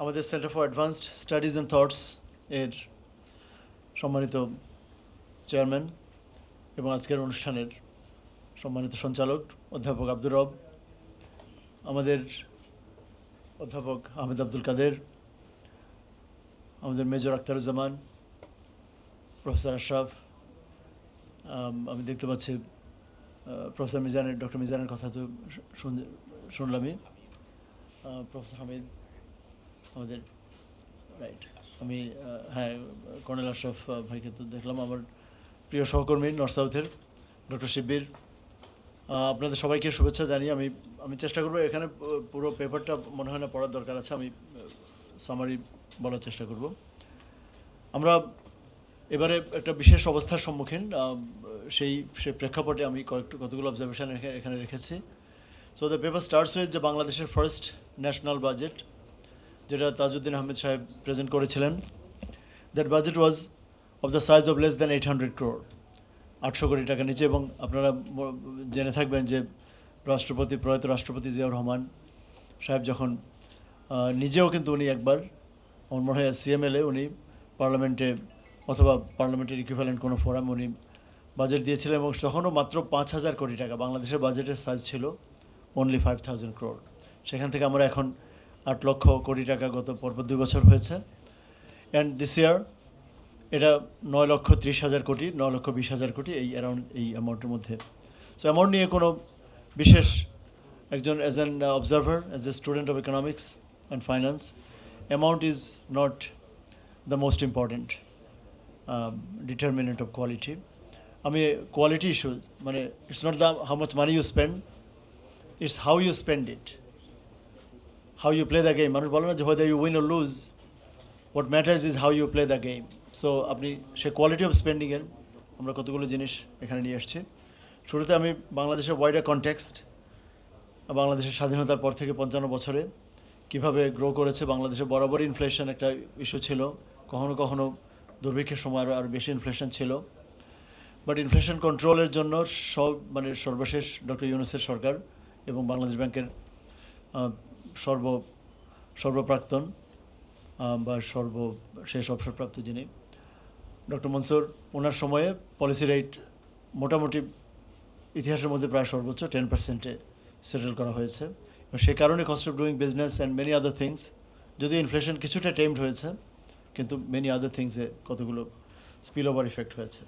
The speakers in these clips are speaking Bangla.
আমাদের centre for advanced studies and thoughts এর সম্মানিত চেয়ারম্যান এবং আজকের অনুষ্ঠানের সম্মানিত সঞ্চালক অধ্যাপক আব্দুর রব, আমাদের অধ্যাপক আহমেদ আব্দুল কাদের, আমাদের মেজর আখতারুজ্জামান, প্রফেসর আশরাফ, আমি দেখতে পাচ্ছি প্রফেসর মিজানের, ডক্টর মিজানের কথা তো শুনলামই, প্রফেসর হামিদ আমাদের, রাইট, আমি হ্যাঁ কর্নেল আশরাফ ভাইকে তো দেখলাম, আমার প্রিয় সহকর্মী নর্থ সাউথের ডক্টর শিব্বির, আপনাদের সবাইকে শুভেচ্ছা জানিয়ে আমি চেষ্টা করবো, এখানে পুরো পেপারটা মনে হয় না পড়ার দরকার আছে, আমি সামারি বলার চেষ্টা করব। আমরা এবারে একটা বিশেষ অবস্থার সম্মুখীন, সেই প্রেক্ষাপটে আমি কতগুলো অবজারভেশন এখানে রেখেছি। So the paper starts with যে বাংলাদেশের ফার্স্ট ন্যাশনাল বাজেট, যেটা তাজউদ্দিন আহমেদ সাহেব প্রেজেন্ট করেছিলেন। That budget was of the size of less than 800 crore, 800 কোটি টাকা নিচে। এবং আপনারা জেনে থাকবেন যে প্রয়াত রাষ্ট্রপতি জিয়াউর রহমান সাহেব যখন নিজেও কিন্তু উনি একবার আমার মনে হয় সিএমএলএ উনি পার্লামেন্টে অথবা পার্লামেন্টের ইকুইভ্যালেন্ট কোনো ফোরাম উনি বাজেট দিয়েছিলেন, এবং তখনও মাত্র 5,000 কোটি টাকা। বাংলাদেশের বাজেটের সাইজ ছিল অনলি 5,000 crore। সেখান থেকে আমরা এখন 8 লক্ষ কোটি টাকা গত পরপর 2 বছর হয়েছে। অ্যান্ড দিস ইয়ার এটা 9,30,000 কোটি, 9,20,000 কোটি, এই অ্যারাউন্ড এই অ্যামাউন্টের মধ্যে। সো অ্যামাউন্ট নিয়ে কোনো বিশেষ একজন as an observer, as a student of economics and finance, amount is not the most important determinant of quality. আমি কোয়ালিটি ইস্যু মানে it's not the how much money you spend, it's how you spend it, how you play the game. মানুষ বলে না যে whether you win or lose, what matters is how you play the game. So আপনি সে কোয়ালিটি অফ স্পেন্ডিংয়ের আমরা কতগুলো জিনিস এখানে নিয়ে এসেছি। শুরুতে আমি বাংলাদেশের ওয়াইডার কনটেক্সট, বাংলাদেশের স্বাধীনতার পর থেকে 55 বছরে কীভাবে গ্রো করেছে। বাংলাদেশে বরাবরই ইনফ্লেশন একটা ইস্যু ছিল, কখনো কখনো দুর্ভিক্ষের সময় আরও বেশি ইনফ্লেশন ছিল। বাট ইনফ্লেশন কন্ট্রোলের জন্য সর্বশেষ ডক্টর ইউনূসের সরকার এবং বাংলাদেশ ব্যাংকের সর্বপ্রাক্তন বা শেষ অবসরপ্রাপ্ত যিনি ডক্টর মনসুর, ওনার সময়ে পলিসি রেট মোটামুটি ইতিহাসের মধ্যে প্রায় সর্বোচ্চ 10%-এ সেটেল করা হয়েছে। সে কারণে cost of doing business and many other things, যদি ইনফ্লেশন কিছুটা টেমড হয়েছে, কিন্তু মেনি আদার থিংসে কতগুলো স্পিল ওভার ইফেক্ট হয়েছে।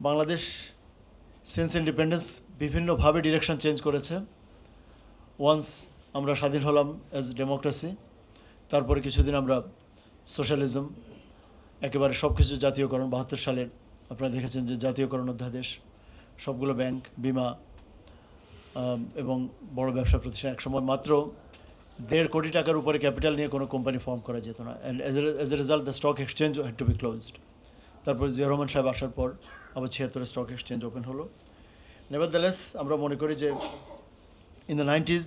বাংলাদেশ সিন্স ইন্ডিপেন্ডেন্স বিভিন্নভাবে ডিরেকশন চেঞ্জ করেছে। ওয়ান্স আমরা স্বাধীন হলাম অ্যাজ ডেমোক্রেসি, তারপরে কিছুদিন আমরা সোশ্যালিজম, একেবারে সব কিছু জাতীয়করণ, 72 সালের আপনারা দেখেছেন যে জাতীয়করণ অধ্যাদেশ, সবগুলো ব্যাংক, বিমা এবং বড় ব্যবসা প্রতিষ্ঠান। একসময় মাত্র 1.5 কোটি টাকার উপরে ক্যাপিটাল নিয়ে কোনো কোম্পানি ফর্ম করা যেত না, and as a result the stock exchange had to B closed. তারপর জিয়া রহমান সাহেব আসার পর আবার 76-এ স্টক এক্সচেঞ্জ ওপেন হলো। নেভারদালেস আমরা মনে করি যে ইন দ্য 90s,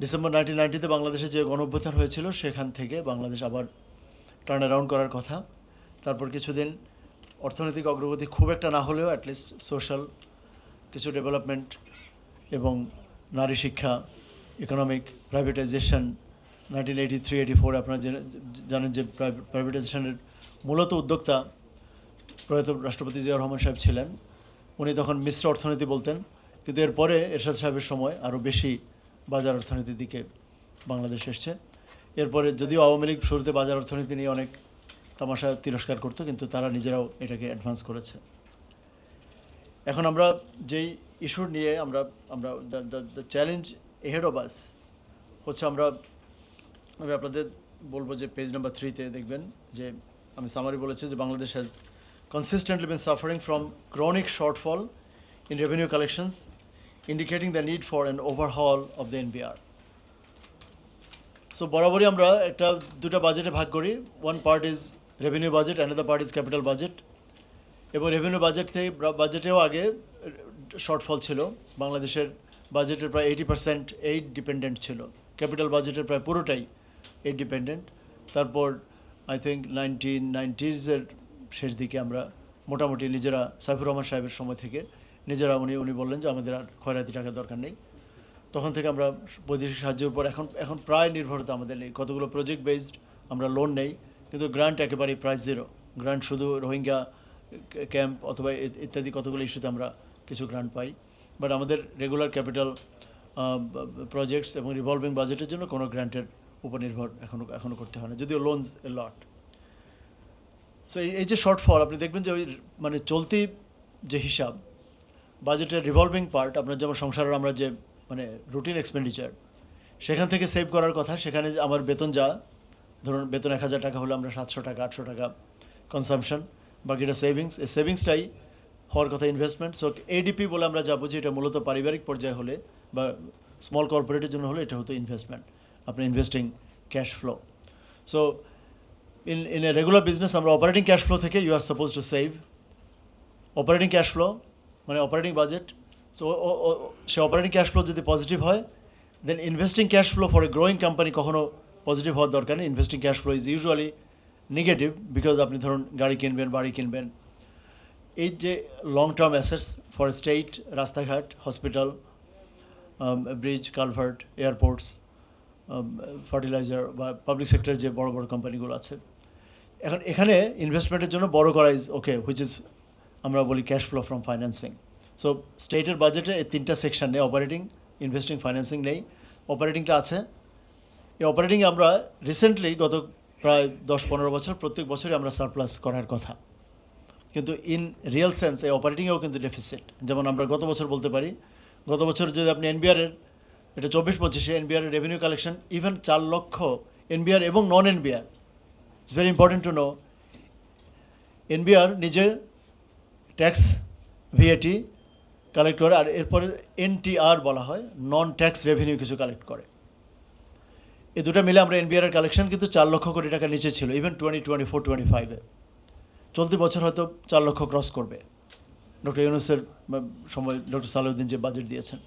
ডিসেম্বর 1990-তে বাংলাদেশে যে গণঅভ্যুত্থান হয়েছিল, সেখান থেকে বাংলাদেশ আবার টার্ন অ্যারাউন্ড করার কথা। তারপর কিছুদিন অর্থনৈতিক অগ্রগতি খুব একটা না হলেও অ্যাটলিস্ট সোশ্যাল কিছু ডেভেলপমেন্ট এবং নারী শিক্ষা, ইকোনমিক প্রাইভেটাইজেশন 1983-84 আপনারা জানেন যে প্রাইভেটাইজেশনের মূলত উদ্যোক্তা প্রয়াত রাষ্ট্রপতি জিয়াউর রহমান সাহেব ছিলেন। উনি তখন মিশ্র অর্থনীতি বলতেন, কিন্তু এরপরে এরশাদ সাহেবের সময় আরও বেশি বাজার অর্থনীতির দিকে বাংলাদেশ এসছে। এরপরে যদিও আওয়ামী লীগ শুরুতে বাজার অর্থনীতি নিয়ে অনেক তামাশা তিরস্কার করতো, কিন্তু তারা নিজেরাও এটাকে অ্যাডভান্স করেছে। এখন আমরা যেই ইস্যু নিয়ে আমরা the challenge ahead of us হচ্ছে, আমি আপনাদের বলবো যে পেজ নাম্বার 3-তে দেখবেন যে আমি সামারি বলেছি যে Bangladesh has consistently been suffering from chronic shortfall in revenue collections, indicating the need for an overhaul of the NBR. So বরাবরই আমরা দুটা বাজেটে ভাগ করি, one part is revenue budget, another part is capital budget. এবং রেভিনিউ বাজেটেও আগে শর্টফল ছিল, বাংলাদেশের বাজেটের প্রায় 80% এইড ডিপেন্ডেন্ট ছিল, ক্যাপিটাল বাজেটের প্রায় পুরোটাই এইড ডিপেন্ডেন্ট। তারপর আই থিঙ্ক 1990s-এর শেষ দিকে আমরা মোটামুটি নিজেরা, সাইফুর রহমান সাহেবের সময় থেকে নিজেরা উনি বললেন যে আমাদের আর খয়রাতি টাকার দরকার নেই, তখন থেকে আমরা বৈদেশিক সাহায্যের উপর এখন প্রায় নির্ভরতা আমাদের নেই। কতগুলো প্রজেক্ট বেসড আমরা লোন নেই, কিন্তু গ্রান্ট একেবারেই প্রায় জিরো। গ্রান্ট শুধু রোহিঙ্গা ক্যাম্প অথবা ইত্যাদি কতগুলো ইস্যুতে আমরা কিছু গ্রান্ট পাই, বাট আমাদের রেগুলার ক্যাপিটাল প্রজেক্টস এবং রিভলভিং বাজেটের জন্য কোনো গ্রান্টের উপর নির্ভর এখনও করতে হয় না, যদিও লোনস এ লট। সো এই যে শর্টফল আপনি দেখবেন যে ওই মানে চলতি যে হিসাব বাজেটের রিভলভিং পার্ট, আপনার যেমন সংসারের আমরা যে মানে রুটিন এক্সপেন্ডিচার সেখান থেকে সেভ করার কথা, সেখানে আমার বেতন ধরুন বেতন 1000 টাকা হলে আমরা 700 টাকা 800 টাকা কনসামশন, বাকিটা সেভিংস। এই সেভিংসটাই হওয়ার কথা ইনভেস্টমেন্ট। সো এডিপি বলে আমরা যা বুঝি, এটা মূলত পারিবারিক পর্যায়ে হলে বা স্মল কর্পোরেটের জন্য হলে এটা হতো ইনভেস্টমেন্ট, আপনার investing cash flow. So in a regular business আমরা অপারেটিং ক্যাশ ফ্লো থেকে you are suppose to save operating cash flow, মানে অপারেটিং বাজেট। So say operating cash flow যদি পজিটিভ হয়, then investing cash flow for a growing company কখনো পজিটিভ হওয়ার দরকার নেই। Investing cash flow is usually negative, because আপনি ধরুন গাড়ি কিনবেন, বাড়ি কিনবেন, এই যে long term assets for state, রাস্তাঘাট, hospital, bridge, culvert, airports, fertiliser বা পাবলিক সেক্টরের যে বড় বড় কোম্পানিগুলো আছে, এখন এখানে ইনভেস্টমেন্টের জন্য বড় করা ইজ ওকে, হুইচ ইজ আমরা বলি cash flow from financing. So স্টেটের বাজেটে এই 3টা সেকশন নেই, অপারেটিং, ইনভেস্টিং, ফাইন্যান্সিং নেই। অপারেটিংটা আছে। এই অপারেটিংয়ে আমরা রিসেন্টলি গত প্রায় 10-15 বছর প্রত্যেক বছরই আমরা সারপ্লাস করার কথা, কিন্তু ইন রিয়েল সেন্স এই অপারেটিংয়েও কিন্তু ডেফিসিট। যেমন আমরা গত বছর বলতে পারি, গত বছর যদি আপনি এনবিআরের, এটা 24-25 এনবিআরের রেভিনিউ কালেকশন ইভেন 4 লক্ষ এনবিআর এবং non NBR, it's very important to know. NBR নিজে ট্যাক্স ভিএটি কালেক্ট করে, আর এরপরে এনটিআর বলা হয়, নন ট্যাক্স রেভিনিউ কিছু কালেক্ট করে। এই দুটো মিলে আমরা এনবিআর কালেকশন কিন্তু 4 লক্ষ কোটি টাকার নিচে ছিল ইভেন 2024-25-এ। চলতি বছর হয়তো 4 লক্ষ ক্রস করবে, ডক্টর ইউনূসের সময় ডক্টর সালাউদ্দিন যে বাজেট দিয়েছেন।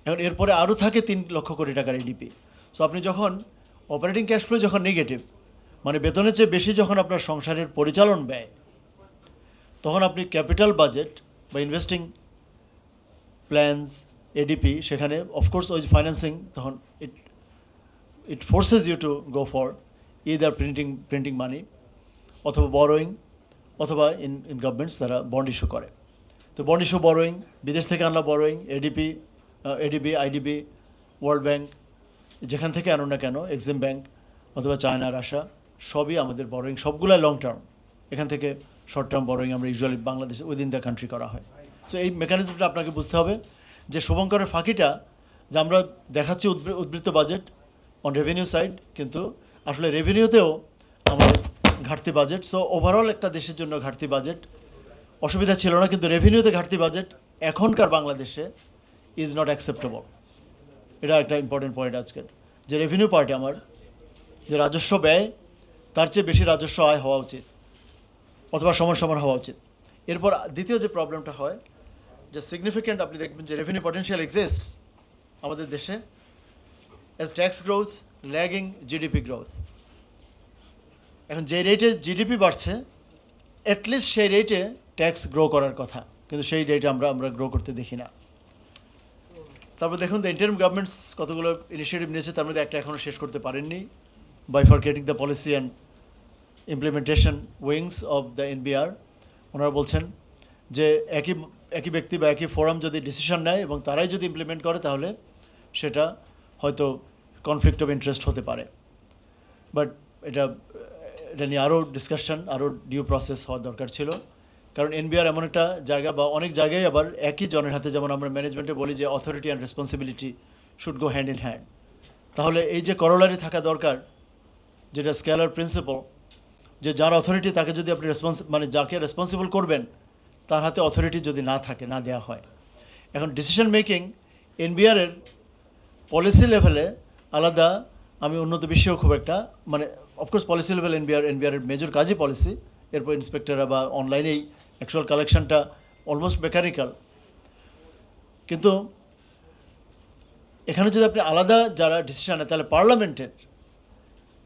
এখন এরপরে আরও থাকে 3 লক্ষ কোটি টাকার এডিপি। সো আপনি যখন অপারেটিং ক্যাশ ফ্লো যখন নেগেটিভ, মানে বেতনের চেয়ে বেশি যখন আপনার সংসারের পরিচালন ব্যয়, তখন আপনি ক্যাপিটাল বাজেট বা ইনভেস্টিং প্ল্যানস, এডিপি, সেখানে অফকোর্স ওই ফাইন্যান্সিং, তখন it forces you to go for either printing money অথবা বরোয়িং, অথবা ইন গভর্নমেন্টস তারা বন্ড ইস্যু করে। তো বন্ড ইস্যু, বরোয়িং, বিদেশ থেকে আনলা borrowing, ADB, IDB, world bank, যেখান থেকে আনো না কেন, এক্সিম ব্যাংক অথবা চায়না, রাশিয়া, সবই আমাদের বরোয়িং, সবগুলাই লং টার্ম। এখান থেকে শর্ট টার্ম বরোয়িং আমরা ইউজুয়ালি বাংলাদেশে উইদিন দ্য কান্ট্রি করা হয়। সো এই মেকানিজমটা আপনাকে বুঝতে হবে যে শুভঙ্করের ফাঁকিটা, যে আমরা দেখাচ্ছি উদ্বৃত্ত বাজেট অন রেভিনিউ সাইড, কিন্তু আসলে রেভিনিউতেও আমাদের ঘাটতি বাজেট। সো ওভারঅল একটা দেশের জন্য ঘাটতি বাজেট অসুবিধা ছিল না, কিন্তু রেভিনিউতে ঘাটতি বাজেট এখনকার বাংলাদেশে ইজ নট অ্যাকসেপ্টেবল। এটা একটা ইম্পর্টেন্ট পয়েন্ট আজকের, যে রেভিনিউ পার্টে আমার যে রাজস্ব ব্যয়, তার চেয়ে বেশি রাজস্ব আয় হওয়া উচিত, অথবা সমান সমান হওয়া উচিত। এরপর দ্বিতীয় যে প্রবলেমটা হয়, যে সিগনিফিক্যান্ট আপনি দেখবেন যে রেভিনিউ পটেনশিয়াল এক্সিস্টস আমাদের দেশে as tax growth lagging GDP growth. এখন যে রেটে জিডিপি বাড়ছে, অ্যাটলিস্ট সেই রেটে ট্যাক্স গ্রো করার কথা, কিন্তু সেই রেটে আমরা গ্রো করতে দেখি না। তারপর দেখুন দ্য ইন্টারিম গভর্নমেন্টস কতগুলো ইনিশিয়েটিভ নিয়েছে, তার মধ্যে একটা এখনও শেষ করতে পারেননি, bifurcating the policy and implementation wings of the NBR. ওনারা বলছেন যে একই ব্যক্তি বা একই ফোরাম যদি ডিসিশন নেয় এবং তারাই যদি ইমপ্লিমেন্ট করে, তাহলে সেটা হয়তো কনফ্লিক্ট অফ ইন্টারেস্ট হতে পারে। বাট এটা নিয়ে আরও ডিসকাশন, আরও ডিউ প্রসেস হওয়ার দরকার ছিল। কারণ এনবিআর এমন একটা জায়গা, বা অনেক জায়গায় আবার একই জনের হাতে, যেমন আমরা ম্যানেজমেন্টে বলি যে authority and responsibility should go hand in hand. তাহলে এই যে করোলারি থাকা দরকার, যেটা স্কেলার প্রিন্সিপাল, যে যার অথরিটি তাকে যদি আপনি মানে যাকে রেসপন্সিবল করবেন, তার হাতে অথরিটি যদি না থাকে, না দেওয়া হয়। এখন ডিসিশন মেকিং এনবিআরের পলিসি লেভেলে আলাদা, আমি উন্নত বিশ্বেও খুব একটা, মানে অফকোর্স পলিসি লেভেল এনবিআরের মেজর কাজই পলিসি, এরপর ইন্সপেক্টররা বা অনলাইনেই অ্যাকচুয়াল কালেকশনটা অলমোস্ট মেকানিক্যাল। কিন্তু এখানে যদি আপনি আলাদা যারা ডিসিশন নেয়, তাহলে পার্লামেন্টের,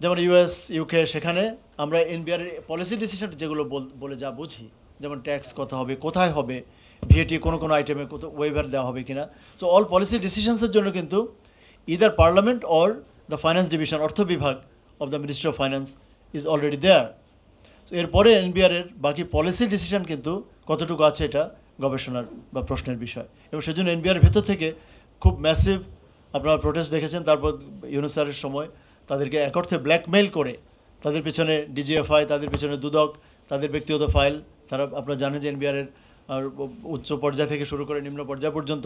যেমন ইউএস, ইউকে, সেখানে আমরা এনবিআর পলিসি ডিসিশন যেগুলো বলে যা বুঝি, যেমন ট্যাক্স কত হবে, কোথায় হবে, ভিএটি কোনো আইটেমে কত ওয়েভার দেওয়া হবে কিনা, সো অল পলিসি ডিসিশনসের জন্য কিন্তু either Parliament or the Finance Division, অর্থ বিভাগ of the Ministry of Finance is already there. So এরপরে এনবিআর এর বাকি পলিসি ডিসিশন কিন্তু কতটুকু আছে এটা গবেষণার বা প্রশ্নের বিষয়, এবং সেজন্য এনবিআর ভেতর থেকে খুব ম্যাসিভ আপনারা প্রোটেস্ট দেখেছেন। তারপর ইউনূস স্যারের সময় তাদেরকে এক অর্থে ব্ল্যাকমেইল করে তাদের পিছনে ডিজিএফআই, তাদের পিছনে দুদক, তাদের ব্যক্তিগত ফাইল, তারা আপনারা জানেন যে এনবিআরের উচ্চ পর্যায় থেকে শুরু করে নিম্ন পর্যায় পর্যন্ত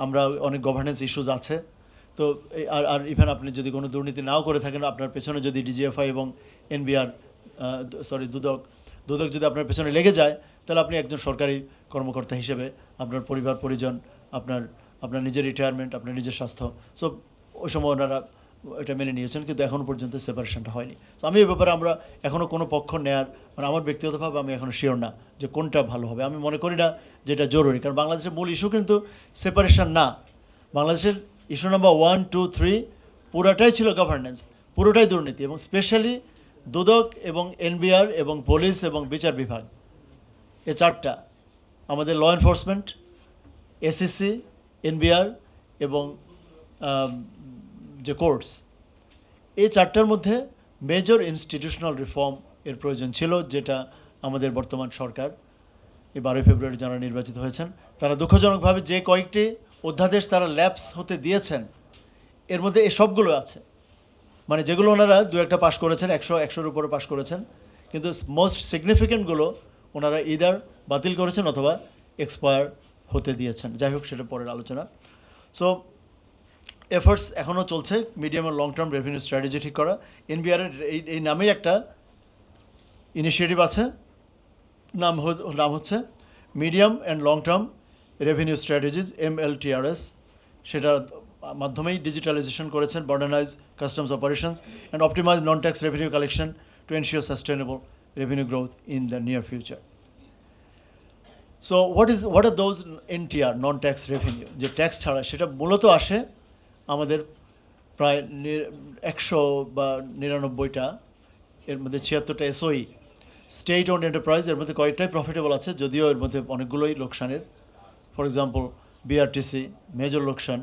আমরা অনেক গভর্নেন্স ইস্যুজ আছে। তো আর ইভেন আপনি যদি কোনো দুর্নীতি নাও করে থাকেন, আপনার পেছনে যদি ডিজিএফআই এবং এনবিআর দুদক যদি আপনার পেছনে লেগে যায়, তাহলে আপনি একজন সরকারি কর্মকর্তা হিসেবে আপনার পরিবার পরিজন, আপনার নিজের রিটায়ারমেন্ট, আপনার নিজের স্বাস্থ্য, সো ওই সময় ওনারা এটা মেনে নিয়েছেন, কিন্তু এখনও পর্যন্ত সেপারেশনটা হয়নি। তো আমি এই ব্যাপারে আমরা এখনও কোনো পক্ষ নেয়ার মানে আমার ব্যক্তিগতভাবে আমি এখনও শিওর না যে কোনটা ভালো হবে। আমি মনে করি না যে এটা জরুরি, কারণ বাংলাদেশের মূল ইস্যু কিন্তু সেপারেশন না। বাংলাদেশের ইস্যু নাম্বার 1, 2, 3 পুরোটাই ছিল গভর্নেন্স, পুরোটাই দুর্নীতি, এবং স্পেশালি দুদক এবং এনবিআর এবং পুলিশ এবং বিচার বিভাগ, এ চারটা আমাদের ল এনফোর্সমেন্ট, এসএসসি, এনবিআর এবং যে কোর্টস, এই চারটার মধ্যে মেজর ইনস্টিটিউশনাল রিফর্ম এর প্রয়োজন ছিল, যেটা আমাদের বর্তমান সরকার এই 12 ফেব্রুয়ারি যারা নির্বাচিত হয়েছেন তারা দুঃখজনকভাবে যে কয়েকটি অধ্যাদেশ তারা ল্যাপস হতে দিয়েছেন, এর মধ্যে এই সবগুলো আছে। মানে যেগুলো ওনারা দু একটা পাশ করেছেন, 100-100-র উপরে পাশ করেছেন, কিন্তু মোস্ট সিগনিফিক্যান্টগুলো ওনারা ইদার বাতিল করেছেন অথবা এক্সপায়ার হতে দিয়েছেন। যাই হোক, সেটা পরের আলোচনা। সো এফার্টস এখনও চলছে মিডিয়াম আর লং টার্ম রেভিনিউ স্ট্র্যাটেজি ঠিক করা। এনবিআরের এই নামেই একটা ইনিশিয়েটিভ আছে, নাম হচ্ছে medium and long term revenue strategies, MLTRS। সেটার মাধ্যমেই ডিজিটালাইজেশন করেছেন, modernize customs operations and optimize non tax revenue collection to ensure sustainable revenue growth in the near future. So what are those NTR, non tax revenue, যে ট্যাক্স ছাড়া, সেটা মূলত আসে আমাদের প্রায় 100 বা 99টা, এর মধ্যে 76টা SOE, স্টেট ওন্ড এন্টারপ্রাইজ, এর মধ্যে কয়েকটাই প্রফিটেবল আছে, যদিও এর মধ্যে অনেকগুলোই লোকসানের। ফর এক্সাম্পল BRTC মেজর লোকসান,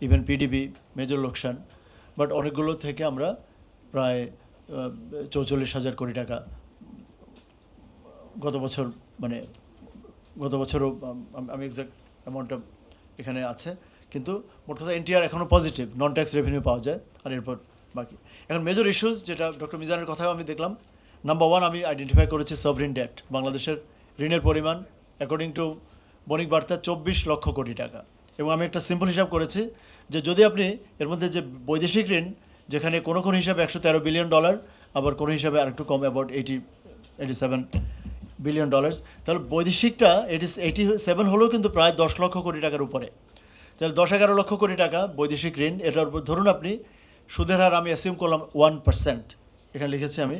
ইভেন PDB মেজর লোকসান, বাট অনেকগুলো থেকে আমরা প্রায় 44,000 কোটি টাকা গত বছরও আমি এক্সাক্ট অ্যামাউন্টটা এখানে আছে, কিন্তু মোট কথা NTR এখনও পজিটিভ, নন ট্যাক্স রেভিনিউ পাওয়া যায়। আর এরপর বাকি এখন মেজর ইস্যুস, যেটা ডক্টর মিজানের কথাও আমি দেখলাম। নাম্বার 1 আমি আইডেন্টিফাই করেছি সভরিন ডেট। বাংলাদেশের ঋণের পরিমাণ অ্যাকর্ডিং টু বণিক বার্তা 24 লক্ষ কোটি টাকা, এবং আমি একটা সিম্পল হিসাব করেছি যে যদি আপনি এর মধ্যে যে বৈদেশিক ঋণ, যেখানে কোনো হিসাবে $113 বিলিয়ন, আবার কোনো হিসাবে আরেকটু কম, অ্যাবাউট 87 বিলিয়ন, তাহলে বৈদেশিকটা 87 হলেও কিন্তু প্রায় 10 লক্ষ কোটি টাকার উপরে। তাহলে 10-11 লক্ষ কোটি টাকা বৈদেশিক ঋণ, এটার উপর ধরুন আপনি সুদের হার আমি অ্যাসিউম করলাম 1%, এখানে লিখেছি আমি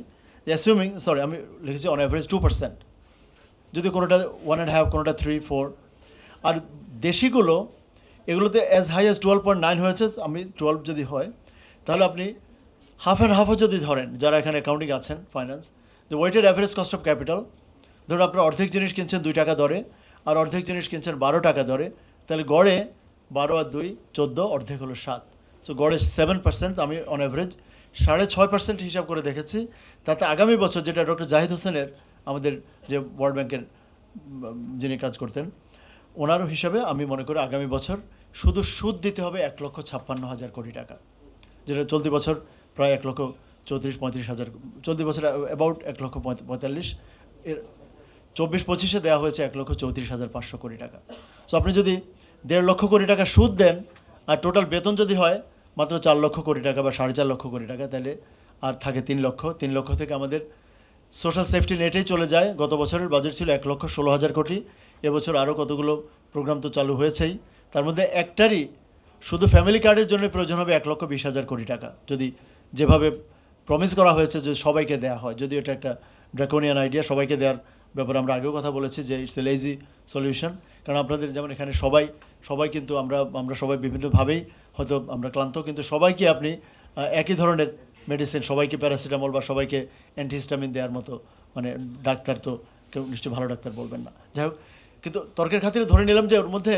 আমি লিখেছি অন অ্যাভারেজ 2%, যদি কোনোটা 1.5, কোনোটা 3-4, আর দেশিগুলো এগুলোতে অ্যাজ হাই অ্যাজ 12.9 হয়েছে। আমি 12 যদি হয়, তাহলে আপনি হাফ অ্যান্ড হাফও যদি ধরেন, যারা এখানে অ্যাকাউন্টিং আছেন, ফাইন্যান্স, যে weighted average cost of capital, ধরুন আপনার অর্ধেক জিনিস কিনছেন 2 টাকা দরে, আর অর্ধেক জিনিস কিনছেন 12 টাকা দরে, তাহলে গড়ে 12 আর 2 14, অর্ধেক হলো 7, সো গড়ে 7%। আমি অন অ্যাভারেজ 6.5% হিসাব করে দেখেছি। তাতে আগামী বছর, যেটা ডক্টর জাহিদ হোসেনের, আমাদের যে ওয়ার্ল্ড ব্যাংকের যিনি কাজ করতেন, ওনারও হিসাবে আমি মনে করি আগামী বছর শুধু সুদ দিতে হবে 1,56,000 কোটি টাকা, যেটা চলতি বছর প্রায় 1,34,000-35,000, চলতি বছর অ্যাবাউট 1,45,000, এর 24-25-এ দেওয়া হয়েছে 1,34,500 কোটি টাকা। সো আপনি যদি 1.5 লক্ষ কোটি টাকা সুদ দেন, আর টোটাল বেতন যদি হয় মাত্র 4 লক্ষ কোটি টাকা বা 4.5 লক্ষ কোটি টাকা, তাহলে আর থাকে 3 লক্ষ। 3 লক্ষ থেকে আমাদের সোশ্যাল সেফটি নেটেই চলে যায়। গত বছরের বাজেট ছিল 1,16,000 কোটি, এবছর আরও কতগুলো প্রোগ্রাম তো চালু হয়েছেই, তার মধ্যে একটারই শুধু ফ্যামিলি কার্ডের জন্য প্রয়োজন হবে 1,20,000 কোটি টাকা, যদি যেভাবে প্রমিস করা হয়েছে যদি সবাইকে দেওয়া হয়। যদিও এটা একটা ড্রাকোনিয়ান আইডিয়া, সবাইকে দেওয়ার ব্যাপারে আমরা আগেও কথা বলেছি যে ইটস এ লেজি সলিউশন, কারণ আপনাদের যেমন এখানে সবাই কিন্তু আমরা সবাই বিভিন্নভাবেই হয়তো আমরা ক্লান্ত, কিন্তু সবাইকে আপনি একই ধরনের মেডিসিন, সবাইকে প্যারাসিটামল বা সবাইকে অ্যান্টিহিস্টামিন দেওয়ার মতো, মানে ডাক্তার তো কেউ নিশ্চয়ই ভালো ডাক্তার বলবেন না। যাই হোক, কিন্তু তর্কের খাতিরে ধরে নিলাম যে ওর মধ্যে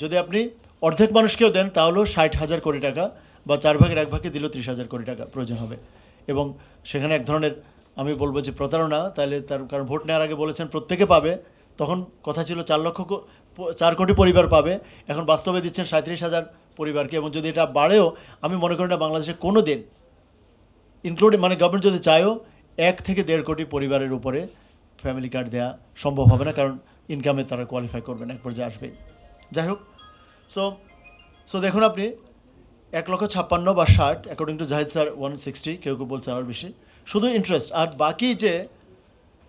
যদি আপনি অর্ধেক মানুষকেও দেন, তাহলেও 60,000 কোটি টাকা, বা 1/4 দিলেও 30,000 কোটি টাকা প্রয়োজন হবে। এবং সেখানে এক ধরনের আমি বলবো যে প্রতারণা, তাহলে তার কারণ ভোট নেওয়ার আগে বলেছেন প্রত্যেকে পাবে, তখন কথা ছিল 4 কোটি পরিবার পাবে, এখন বাস্তবে দিচ্ছেন 37,000 পরিবারকে। এবং যদি এটা বাড়েও আমি মনে করি না বাংলাদেশে কোনো দিন ইনক্লুডিং মানে গভর্নমেন্ট যদি চায়ও 1 থেকে 1.5 কোটি পরিবারের উপরে ফ্যামিলি কার্ড দেওয়া সম্ভব হবে না, কারণ ইনকামে তারা কোয়ালিফাই করবে না, এক পর্যায়ে আসবেই। যাই হোক, সো দেখুন আপনি 1,56,000 বা 60, অ্যাকর্ডিং টু জাহিদ স্যার 160, কেউ কেউ বলছে আরও বেশি, শুধু ইন্টারেস্ট। আর বাকি যে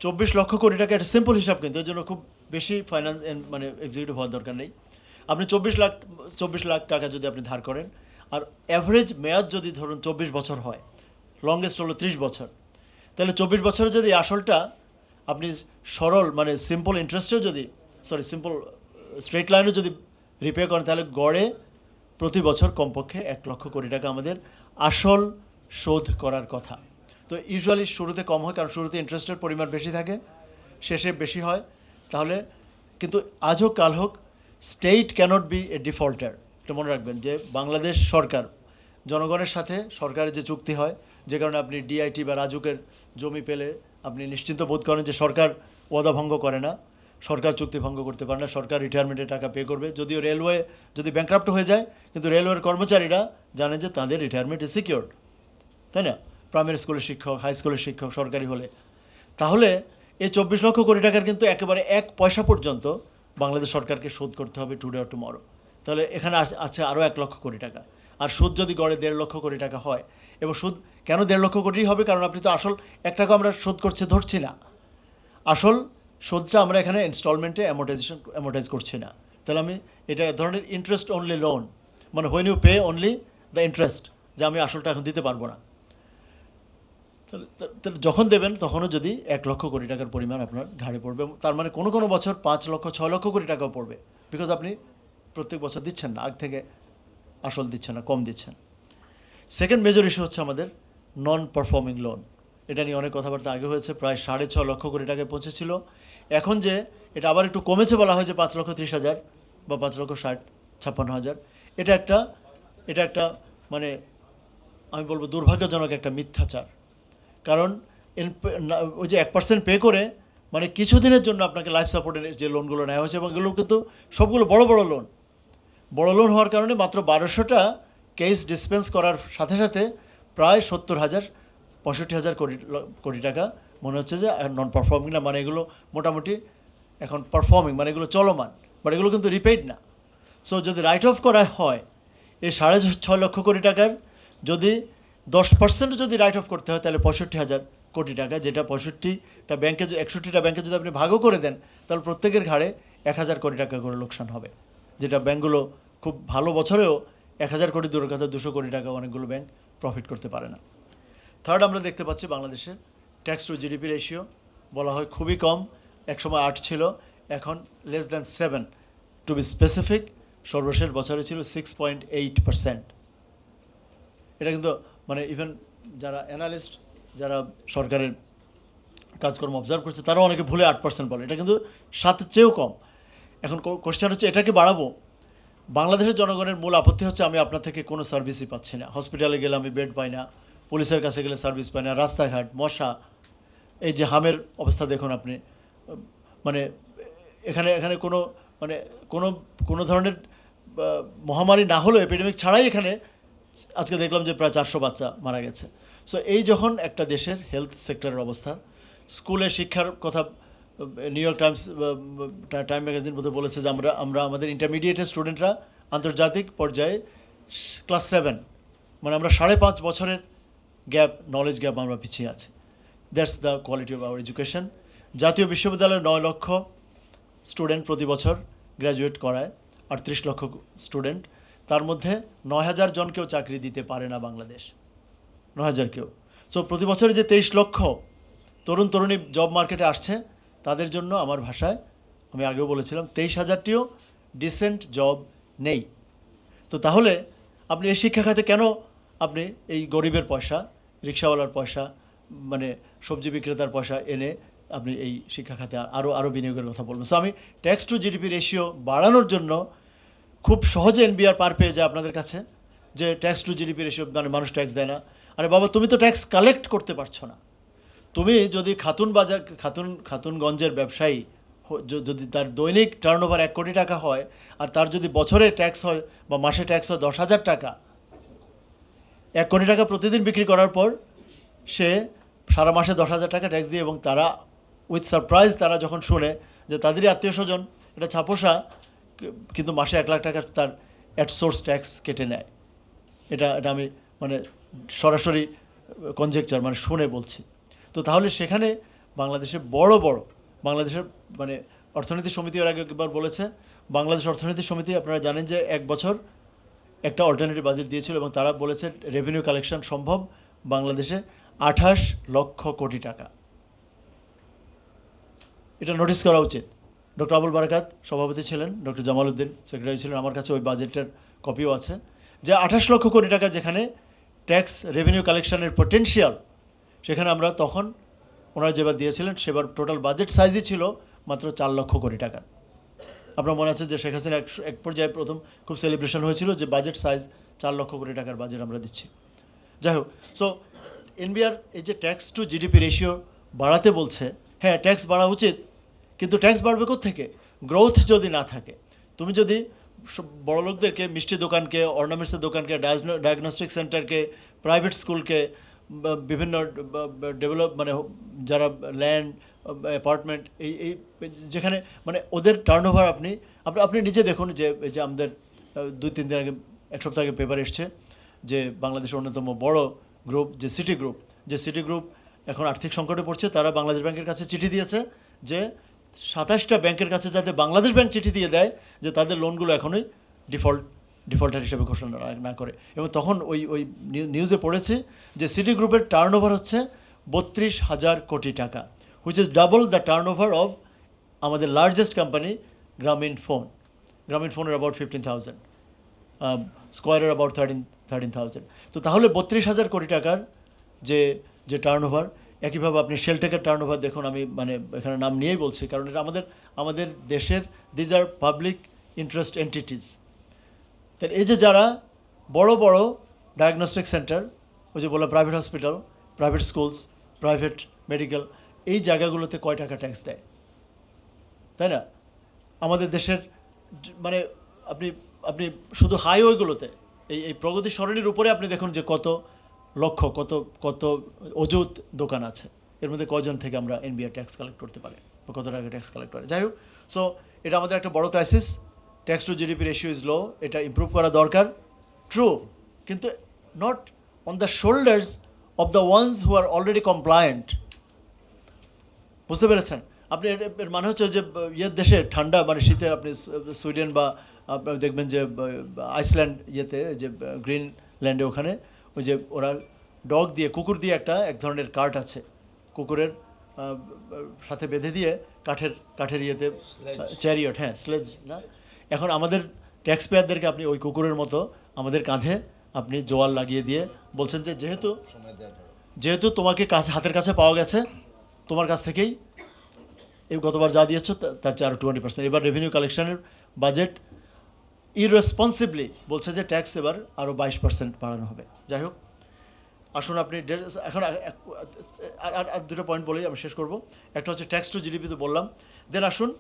24 লক্ষ কোটি টাকা, এটা সিম্পল হিসাব, কিন্তু এর জন্য খুব বেশি ফাইন্যান্স মানে এক্সিকিউটিভ হওয়ার দরকার নেই। আপনি 24 লাখ টাকা যদি আপনি ধার করেন, আর অ্যাভারেজ মেয়াদ যদি ধরুন 24 বছর হয়, লংগেস্ট হলো 30 বছর, তাহলে 24 বছরে যদি আসলটা আপনি সরল মানে সিম্পল ইন্টারেস্টেও যদি সিম্পল স্ট্রেট লাইনেও যদি রিপে করেন, তাহলে গড়ে প্রতি বছর কমপক্ষে 1 লক্ষ কোটি টাকা আমাদের আসল শোধ করার কথা। তো ইউজুয়ালি শুরুতে কম হয়, কারণ শুরুতে ইন্টারেস্টের পরিমাণ বেশি থাকে, শেষে বেশি হয়। তাহলে কিন্তু আজ হোক কাল হোক, state cannot B A defaulter. এটা মনে রাখবেন যে বাংলাদেশ সরকার, জনগণের সাথে সরকারের যে চুক্তি হয়, যে কারণে আপনি ডিআইটি বা রাজুকের জমি পেলে আপনি নিশ্চিন্ত বোধ করেন যে সরকার ওয়াদা ভঙ্গ করে না, সরকার চুক্তি ভঙ্গ করতে পারে না, সরকার রিটায়ারমেন্টের টাকা পে করবে। যদিও রেলওয়ে যদি ব্যাংক্রাফ্ট হয়ে যায়, কিন্তু রেলওয়ের কর্মচারীরা জানে যে তাদের রিটায়ারমেন্ট ইজ সিকিউরড, তাই না? প্রাইমারি স্কুলের শিক্ষক, হাই স্কুলের শিক্ষক সরকারি হলে। তাহলে এই 24 লক্ষ কোটি টাকার কিন্তু একেবারে 1 পয়সা পর্যন্ত বাংলাদেশ সরকারকে শোধ করতে হবে টুডে অর টুমরো। তাহলে এখানে আছে আরও 1 লক্ষ কোটি টাকা। আর সুদ যদি গড়ে 1.5 লক্ষ কোটি টাকা হয়, এবং সুদ কেন 1.5 লক্ষ কোটি হবে? কারণ আপনি তো আসল 1 টাকা আমরা শোধ করছে ধরছি না, আসল শোধটা আমরা এখানে ইনস্টলমেন্টে অ্যামোর্টাইজ করছি না। তাহলে আমি এটা এক ধরনের ইন্টারেস্ট অনলি লোন, মানে when you pay only the interest, যে আমি আসলটা এখন দিতে পারবো না। তাহলে যখন দেবেন তখনও যদি 1 লক্ষ কোটি টাকার পরিমাণ আপনার ঘাড়ে পড়বে, তার মানে কোনো কোনো বছর 5 লক্ষ 6 লক্ষ কোটি টাকাও পড়বে, বিকজ আপনি প্রত্যেক বছর দিচ্ছেন না, আগ থেকে আসল দিচ্ছেন না, কম দিচ্ছেন। সেকেন্ড মেজর ইস্যু হচ্ছে আমাদের নন পারফর্মিং লোন। এটা নিয়ে অনেক কথাবার্তা আগে হয়েছে, প্রায় 6.5 লক্ষ কোটি টাকায় পৌঁছেছিল। এখন যে এটা আবার একটু কমেছে বলা হয় যে 5,30,000 বা 5,56,000, এটা একটা মানে আমি বলবো দুর্ভাগ্যজনক একটা মিথ্যাচার। কারণ ওই যে 1% পে করে মানে কিছুদিনের জন্য আপনাকে লাইফ সাপোর্টের যে লোনগুলো নেওয়া হয়েছে, এবং এগুলো কিন্তু সবগুলো বড় লোন হওয়ার কারণে মাত্র 1200টা কেস ডিসপেন্স করার সাথে সাথে প্রায় 70,000 65,000 কোটি টাকা মনে হচ্ছে যে নন পারফর্মিং না, মানে এগুলো মোটামুটি এখন পারফর্মিং, মানে এগুলো চলমান, বাট এগুলো কিন্তু রিপেইড না। সো যদি রাইট অফ করা হয় এই 6.5 লক্ষ কোটি টাকার যদি 10% যদি রাইট অফ করতে হয়, তাহলে 65,000 কোটি টাকা, যেটা 65টা ব্যাংকে 61টা ব্যাংকে যদি আপনি ভাগও করে দেন, তাহলে প্রত্যেকের ঘাড়ে 1,000 কোটি টাকা করে লোকসান হবে, যেটা ব্যাংকগুলো খুব ভালো বছরেও 1,000 কোটি দূরের কথা 200 কোটি টাকা অনেকগুলো ব্যাংক প্রফিট করতে পারে না। থার্ড, আমরা দেখতে পাচ্ছি বাংলাদেশের ট্যাক্স টু জিডিপি রেশিও বলা হয় খুবই কম, একসময় 8 ছিল, এখন less than 7, to be specific সর্বশেষ বছরে ছিল 6.8%। এটা কিন্তু মানে ইভেন যারা অ্যানালিস্ট, যারা সরকারের কাজকর্ম অবজার্ভ করছে, তারাও অনেকে ভুলে 8% বলে, এটা কিন্তু 7-এর চেয়েও কম। এখন কোশ্চেন হচ্ছে এটাকে বাড়াবো। বাংলাদেশের জনগণের মূল আপত্তি হচ্ছে আমি আপনার থেকে কোনো সার্ভিসই পাচ্ছি না, হসপিটালে গেলে আমি বেড পাই না, পুলিশের কাছে গেলে সার্ভিস পাই না, রাস্তাঘাট মশা, এই যে হামের অবস্থা দেখুন আপনি, মানে এখানে কোনো মানে কোনো ধরনের মহামারী না হলেও এপিডেমিক ছাড়াই এখানে আজকে দেখলাম যে প্রায় 400 বাচ্চা মারা গেছে। সো এই যখন একটা দেশের হেলথ সেক্টরের অবস্থা, স্কুলে শিক্ষার কথা নিউ ইয়র্ক টাইম ম্যাগাজিন বোধহয় বলেছে যে আমরা আমাদের ইন্টারমিডিয়েটের স্টুডেন্টরা আন্তর্জাতিক পর্যায়ে ক্লাস 7, মানে আমরা 5.5 বছরের গ্যাপ, নলেজ গ্যাপ আমরা পিছিয়ে আছি। That's the quality of our education. জাতীয় বিশ্ববিদ্যালয়ে 9 লক্ষ স্টুডেন্ট প্রতি বছর গ্র্যাজুয়েট করায়, 38 লক্ষ স্টুডেন্ট, তার মধ্যে 9,000 জনকেও চাকরি দিতে পারে না বাংলাদেশ, 9,000 কেউ। সো প্রতি বছরে যে 23 লক্ষ তরুণী জব মার্কেটে আসছে, তাদের জন্য আমার ভাষায় আমি আগেও বলেছিলাম 23,000টিও ডিসেন্ট জব নেই। তো তাহলে আপনি এই শিক্ষা খাতে কেন আপনি এই গরিবের পয়সা, রিক্সাওয়ালার পয়সা, মানে সবজি বিক্রেতার পয়সা এনে আপনি এই শিক্ষা খাতে আরও বিনিয়োগের কথা বলবেন? সো আমি ট্যাক্স টু জিডিপি রেশিও বাড়ানোর জন্য খুব সহজে এনবিআর পার পেয়ে যায় আপনাদের কাছে, যে ট্যাক্স টু জিডিপি রেশিও, মানে মানুষ ট্যাক্স দেয় না। আরে বাবা, তুমি তো ট্যাক্স কালেক্ট করতে পারছো না। তুমি যদি খাতুনগঞ্জের ব্যবসায়ী যদি তার দৈনিক টার্নওভার 1 কোটি টাকা হয়, আর তার যদি বছরে ট্যাক্স হয় বা মাসে ট্যাক্স হয় 10,000 টাকা, 1 কোটি টাকা প্রতিদিন বিক্রি করার পর সে সারা মাসে 10,000 টাকা ট্যাক্স দিয়ে, এবং তারা উইথ সারপ্রাইজ তারা যখন শুনে যে তাদেরই আত্মীয় স্বজন এটা ছাপোষা কিন্তু মাসে 1 লাখ টাকা তার অ্যাট সোর্স ট্যাক্স কেটে নেয়। এটা আমি মানে সরাসরি কনজেকচার, মানে শুনে বলছি। তো তাহলে সেখানে বাংলাদেশে বাংলাদেশের মানে অর্থনীতি সমিতি এর আগে একবার বলেছে, বাংলাদেশ অর্থনীতি সমিতি আপনারা জানেন যে 1 বছর একটা অল্টারনেটিভ বাজেট দিয়েছিল, এবং তারা বলেছে রেভিনিউ কালেকশন সম্ভব বাংলাদেশে 28 লক্ষ কোটি টাকা। এটা নোটিস করা উচিত। ডক্টর আবুল বারাকাত সভাপতি ছিলেন, ডক্টর জামাল উদ্দিন সেক্রেটারি ছিলেন, আমার কাছে ওই বাজেটের কপিও আছে, যে 28 লক্ষ কোটি টাকা যেখানে ট্যাক্স রেভিনিউ কালেকশনের পটেনশিয়াল, সেখানে আমরা তখন ওনারা যেবার দিয়েছিলেন সেবার টোটাল বাজেট সাইজই ছিল মাত্র 4 লক্ষ কোটি টাকা। আপনার মনে আছে যে শেখ হাসিনা এক পর্যায়ে প্রথম খুব সেলিব্রেশন হয়েছিল যে বাজেট সাইজ 4 লক্ষ কোটি টাকার বাজেট আমরা দিচ্ছি। যাই হোক, সো এনবিআর এই যে ট্যাক্স টু জিডিপি রেশিও বাড়াতে বলছে, হ্যাঁ ট্যাক্স বাড়া উচিত, কিন্তু ট্যাক্স বাড়বে কোত্থেকে? গ্রোথ যদি না থাকে। তুমি যদি বড় লোকদেরকে, মিষ্টি দোকানকে, অর্নামেন্টসের দোকানকে, ডায়াগনস্টিক সেন্টারকে, প্রাইভেট স্কুলকে, বিভিন্ন ডেভেলপ মানে যারা ল্যান্ড, অ্যাপার্টমেন্ট, এই যেখানে মানে ওদের টার্নওভার আপনি নিজে দেখুন যে এই যে আমাদের 2-3 দিন আগে, 1 সপ্তাহ আগে পেপার এসছে যে বাংলাদেশের অন্যতম বড় গ্রুপ যে সিটি গ্রুপ এখন আর্থিক সংকটে পড়ছে। তারা বাংলাদেশ ব্যাংকের কাছে চিঠি দিয়েছে যে 27টা ব্যাংকের কাছে যাতে বাংলাদেশ ব্যাংক চিঠি দিয়ে দেয় যে তাদের লোনগুলো এখনই ডিফল্টার হিসেবে ঘোষণা না করে। এবং তখন ওই নিউজে পড়েছি যে সিটি গ্রুপের টার্নওভার হচ্ছে 32,000 কোটি টাকা, which is double the turnover of আমাদের লার্জেস্ট কোম্পানি গ্রামীণ ফোনের অ্যাবাউট 15,000, স্কোয়ারের অ্যাবাউট 13,000। তো তাহলে 32,000 কোটি টাকার যে টার্নওভার। একইভাবে আপনি শেলটেকের টার্নওভার দেখুন, আমি মানে এখানে নাম নিয়েই বলছি কারণ এটা আমাদের দেশের these are public interest entities. তাই এই যে যারা বড় বড় ডায়াগনস্টিক সেন্টার, ওই যে বললাম private hospital, private schools, private medical, এই জায়গাগুলোতে কয় টাকা ট্যাক্স দেয়, তাই না? আমাদের দেশের মানে আপনি শুধু হাইওয়েগুলোতে এই প্রগতি সরণির উপরে আপনি দেখুন যে কত লক্ষ কত অযুত দোকান আছে, এর মধ্যে কজন থেকে আমরা এনবিআর ট্যাক্স কালেক্ট করতে পারে বা কত টাকা ট্যাক্স কালেক্ট করে। যাই হোক, সো এটা আমাদের একটা বড় crisis. Tax to GDP ratio is low, এটা ইমপ্রুভ করা দরকার, ট্রু, কিন্তু not on the shoulders of the ones who are already compliant. বুঝতে পেরেছেন? আপনি এর মানে হচ্ছে যে ইয়ের দেশে ঠান্ডা মানে শীতে আপনি সুইডেন বা আপনার দেখবেন যে আইসল্যান্ড যে গ্রিনল্যান্ডে ওখানে ওই যে ওরা কুকুর দিয়ে এক ধরনের কার্ট আছে, কুকুরের সাথে বেঁধে দিয়ে কাঠের ইয়েতে চ্যারিয়ট, হ্যাঁ স্লেজ না। এখন আমাদের ট্যাক্স পেয়ারদেরকে আপনি ওই কুকুরের মতো আমাদের কাঁধে আপনি জোয়াল লাগিয়ে দিয়ে বলছেন যে যেহেতু তোমাকে হাতের কাছে পাওয়া গেছে, তোমার কাছ থেকেই এই গতবার যা দিয়েছ তার চেয়ে আরও 20%। এবার রেভিনিউ কালেকশনের বাজেট ইররেসপন্সিবলি বলছে যে ট্যাক্স এবার আরও 22% বাড়ানো হবে। যাই হোক, আসুন আপনি এখন আর দুটো পয়েন্ট বলেই আমি শেষ করব। একটা হচ্ছে ট্যাক্স টু জিডিপি তো বললাম, দেন আসুন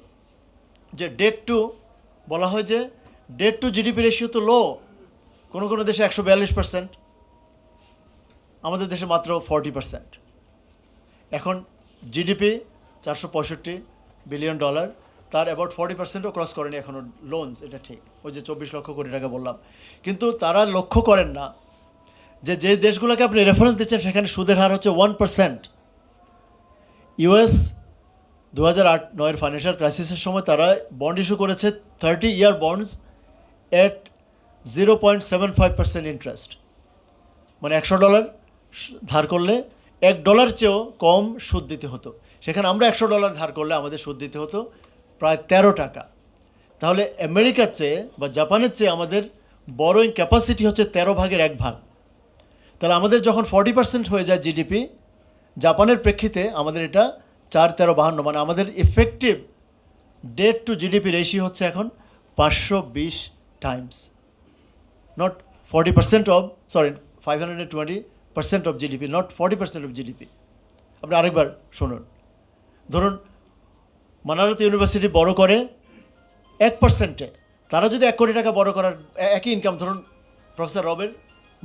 যে বলা হয় যে ডেট টু জিডিপি রেশিও তো লো, কোনো দেশে 142%, আমাদের দেশে মাত্র 40%। এখন জিডিপি $465 বিলিয়ন, তার অ্যাবাউট 40%ও ক্রস করেনি এখনও লোনস, এটা ঠিক, ওই যে 24 লক্ষ কোটি টাকা বললাম। কিন্তু তারা লক্ষ্য করেন না যে দেশগুলোকে আপনি রেফারেন্স দিচ্ছেন সেখানে সুদের হার হচ্ছে 1%। ইউএস 2008-09 ফাইন্যান্সিয়াল ক্রাইসিসের সময় তারা বন্ড ইস্যু করেছে 30-year বন্ডস এট 0.75% ইন্টারেস্ট, মানে $100 ধার করলে $1 চেয়েও কম সুদ দিতে হতো। সেখানে আমরা $100 ধার করলে আমাদের সুদ দিতে হতো প্রায় 13 টাকা। তাহলে আমেরিকার চেয়ে বা জাপানের চেয়ে আমাদের বরোইং ক্যাপাসিটি হচ্ছে 13 ভাগের 1 ভাগ। তাহলে আমাদের যখন 40% হয়ে যায় জিডিপি, জাপানের প্রেক্ষিতে আমাদের এটা 4-13-52, মানে আমাদের effective debt to GDP ratio হচ্ছে এখন 520 times, not 40% of, sorry, 520% of GDP, not 40% of GDP. আপনি আরেকবার শুনুন, ধরুন মানারত ইউনিভার্সিটি বড় করে 1%-এ, তারা যদি 1 কোটি টাকা বড় করার একই ইনকাম, ধরুন প্রফেসর রবের,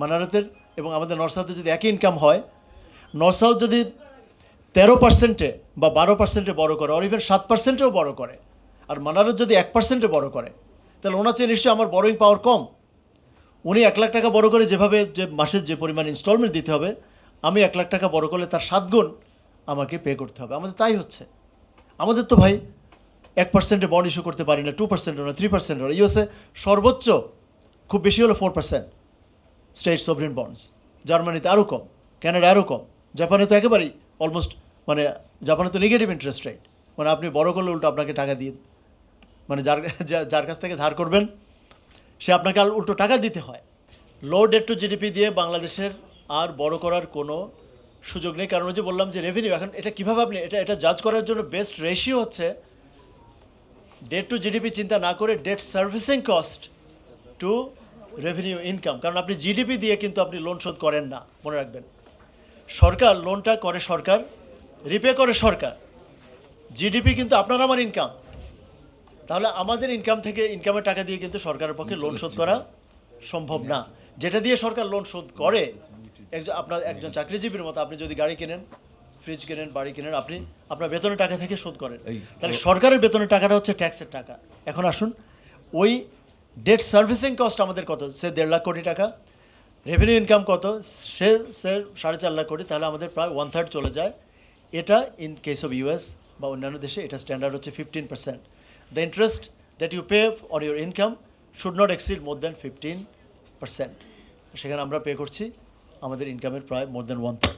মানারতের এবং আমাদের নর্থ সাউথে যদি একই ইনকাম হয়, নর্থ সাউথ যদি 13%-এ বা 12%-এ বড় করে, আর ইভেন 7%-এও বড় করে, আর মানারত যদি 1%-এ বড় করে, তাহলে ওনার চেয়ে নিশ্চয়ই আমার বড়োইং পাওয়ার কম। উনি 1 লাখ টাকা বড় করে যেভাবে যে মাসের যে পরিমাণ ইনস্টলমেন্ট দিতে হবে, আমি 1 লাখ টাকা বড় করলে তার 7 গুণ আমাকে পে করতে হবে। আমাদের তাই হচ্ছে। আমাদের তো ভাই 1%-এ বন্ড ইস্যু করতে পারি না, 2% না, 3% না। ইউএসএ সর্বোচ্চ খুব বেশি হলো 4% স্টেট সভরেন বন্ডস, জার্মানিতে আরও কম, কানাডা আরও কম, জাপানে তো একেবারেই অলমোস্ট, মানে জাপানে তো নেগেটিভ ইন্টারেস্ট রেট, মানে আপনি বড় করলে উল্টো আপনাকে টাকা দিয়ে, মানে যার কাছ থেকে ধার করবেন সে আপনাকে উল্টো টাকা দিতে হয়। লো ডেট টু জিডিপি দিয়ে বাংলাদেশের আর বড় করার কোনো সুযোগ নেই, কারণ ওই যে বললাম যে রেভিনিউ, এখন এটা কীভাবে আপনি এটা জাজ করার জন্য বেস্ট রেশিও হচ্ছে ডেট টু জিডিপি চিন্তা না করে debt servicing cost to revenue income, কারণ আপনি জিডিপি দিয়ে কিন্তু আপনি লোন শোধ করেন না, মনে রাখবেন। সরকার লোনটা করে, সরকার রিপে করে সরকার, জিডিপি কিন্তু আপনার আমার ইনকাম। তাহলে আমাদের ইনকাম থেকে, ইনকামের টাকা দিয়ে কিন্তু সরকারের পক্ষে লোন শোধ করা সম্ভব না। যেটা দিয়ে সরকার লোন শোধ করে, আপনার একজন চাকরিজীবীর মতো, আপনি যদি গাড়ি কেনেন, ফ্রিজ কেনেন, বাড়ি কেনেন, আপনি আপনার বেতনের টাকা থেকে শোধ করেন। তাহলে সরকারের বেতনের টাকাটা হচ্ছে ট্যাক্সের টাকা। এখন আসুন, ওই ডেট সার্ভিসিং কস্ট আমাদের কত, সে 1.5 লাখ কোটি টাকা, রেভিনিউ ইনকাম কত, সে 4.5 লাখ কোটি, তাহলে আমাদের প্রায় 1/3 চলে যায়। এটা ইন কেস অফ ইউএস বা অন্যান্য দেশে এটা স্ট্যান্ডার্ড হচ্ছে 15%। The interest that you pay on your income should not exceed more than 15%। সেখানে আমরা পে করছি আমাদের ইনকামের প্রায় মোর দ্যান 1/3।